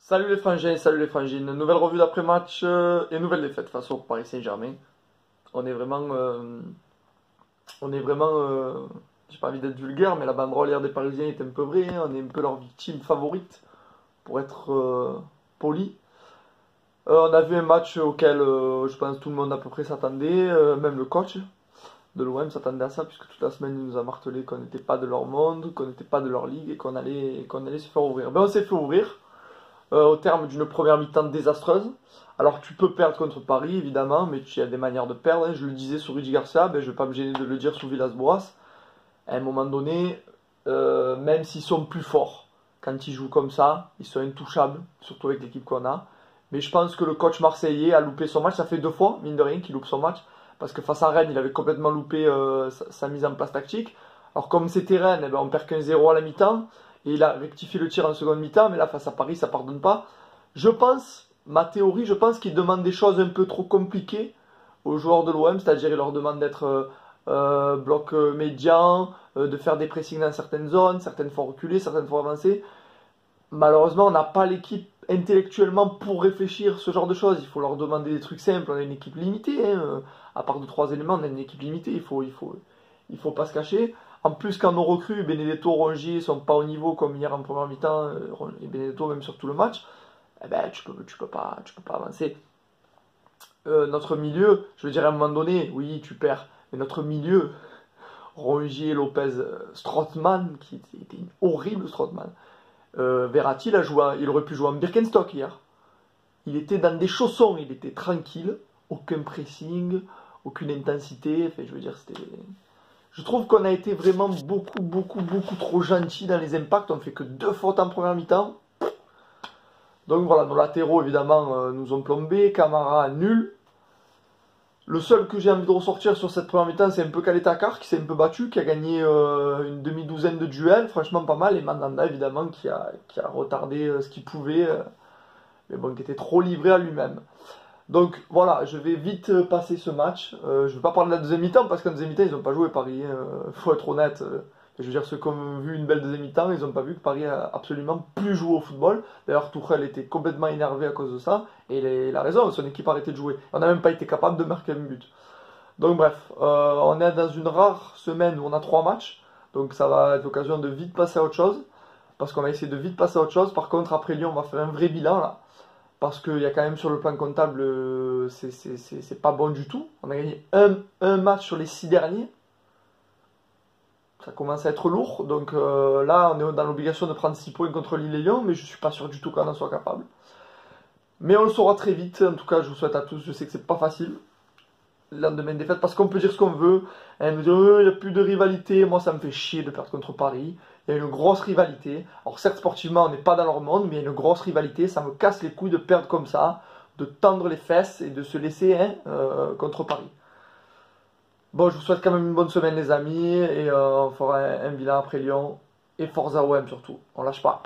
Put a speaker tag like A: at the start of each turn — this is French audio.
A: Salut les frangins, salut les frangines. Nouvelle revue d'après-match et nouvelle défaite face au Paris Saint-Germain. On est vraiment, j'ai pas envie d'être vulgaire, mais la banderole hier des Parisiens est un peu vraie, hein. On est un peu leur victime favorite, pour être poli. On a vu un match auquel je pense tout le monde à peu près s'attendait, même le coach de l'OM s'attendait à ça, puisque toute la semaine il nous a martelé qu'on n'était pas de leur monde, qu'on n'était pas de leur ligue et qu'on allait se faire ouvrir. Ben on s'est fait ouvrir. Au terme d'une première mi-temps désastreuse. Alors tu peux perdre contre Paris évidemment, mais il y a des manières de perdre, hein. Je le disais sur Rudy Garcia, ben, je ne vais pas me gêner de le dire sur Villas-Boas. À un moment donné, même s'ils sont plus forts, quand ils jouent comme ça, ils sont intouchables, surtout avec l'équipe qu'on a. Mais je pense que le coach marseillais a loupé son match, ça fait 2 fois, mine de rien, qu'il loupe son match, parce que face à Rennes, il avait complètement loupé sa mise en place tactique. Alors comme c'était Rennes, eh ben, on perd 1-0 à la mi-temps, et il a rectifié le tir en seconde mi-temps, mais là, face à Paris, ça pardonne pas. Je pense, ma théorie, je pense qu'il demande des choses un peu trop compliquées aux joueurs de l'OM, c'est-à-dire il leur demande d'être bloc médian, de faire des pressings dans certaines zones, certaines fois reculer, certaines fois avancer. Malheureusement, on n'a pas l'équipe intellectuellement pour réfléchir ce genre de choses. Il faut leur demander des trucs simples. On a une équipe limitée, hein. À part 2-3 éléments, on a une équipe limitée. Il faut pas se cacher. En plus, quand nos recrues, Benedetto, Rongier, sont pas au niveau comme hier en première mi-temps, et Benedetto même sur tout le match, eh ben, tu peux pas avancer. Notre milieu, je veux dire à un moment donné, oui, tu perds, mais notre milieu, Rongier, Lopez, Strootman, qui était une horrible Strootman. Verratti, il aurait pu jouer en Birkenstock hier. Il était dans des chaussons, il était tranquille, aucun pressing, aucune intensité. Enfin, je veux dire, je trouve qu'on a été vraiment beaucoup trop gentil dans les impacts. On ne fait que 2 fautes en première mi-temps. Donc voilà, nos latéraux évidemment nous ont plombé. Camara nul. Le seul que j'ai envie de ressortir sur cette première mi-temps, c'est un peu Kaletakar qui s'est un peu battu, qui a gagné une demi-douzaine de duels, franchement pas mal. Et Mandanda évidemment qui a retardé ce qu'il pouvait, mais bon, qui était trop livré à lui-même. Donc voilà, je vais vite passer ce match. Je ne vais pas parler de la deuxième mi-temps parce qu'en deuxième mi-temps ils n'ont pas joué Paris. Faut être honnête. Je veux dire, ceux qui ont vu une belle deuxième mi-temps, ils n'ont pas vu que Paris a absolument plus joué au football. D'ailleurs, Tuchel était complètement énervé à cause de ça. Et il a raison, son équipe a arrêté de jouer. On n'a même pas été capable de marquer un but. Donc bref, on est dans une rare semaine où on a 3 matchs. Donc ça va être l'occasion de vite passer à autre chose. Parce qu'on va essayer de vite passer à autre chose. Par contre, après Lyon, on va faire un vrai bilan là. Parce qu'il y a quand même sur le plan comptable, c'est pas bon du tout. On a gagné un match sur les 6 derniers. Ça commence à être lourd. Donc là, on est dans l'obligation de prendre 6 points contre Lille et Lyon. Mais je ne suis pas sûr du tout qu'on en soit capable. Mais on le saura très vite. En tout cas, je vous souhaite à tous. Je sais que c'est pas facile. Le lendemain de défaite. Parce qu'on peut dire ce qu'on veut. Et nous dire, il n'y a plus de rivalité. Moi, ça me fait chier de perdre contre Paris. Il y a une grosse rivalité. Alors certes, sportivement, on n'est pas dans leur monde, mais il y a une grosse rivalité. Ça me casse les couilles de perdre comme ça, de tendre les fesses et de se laisser contre Paris. Bon, je vous souhaite quand même une bonne semaine les amis, et on fera un bilan après Lyon, et Forza OM surtout. On lâche pas.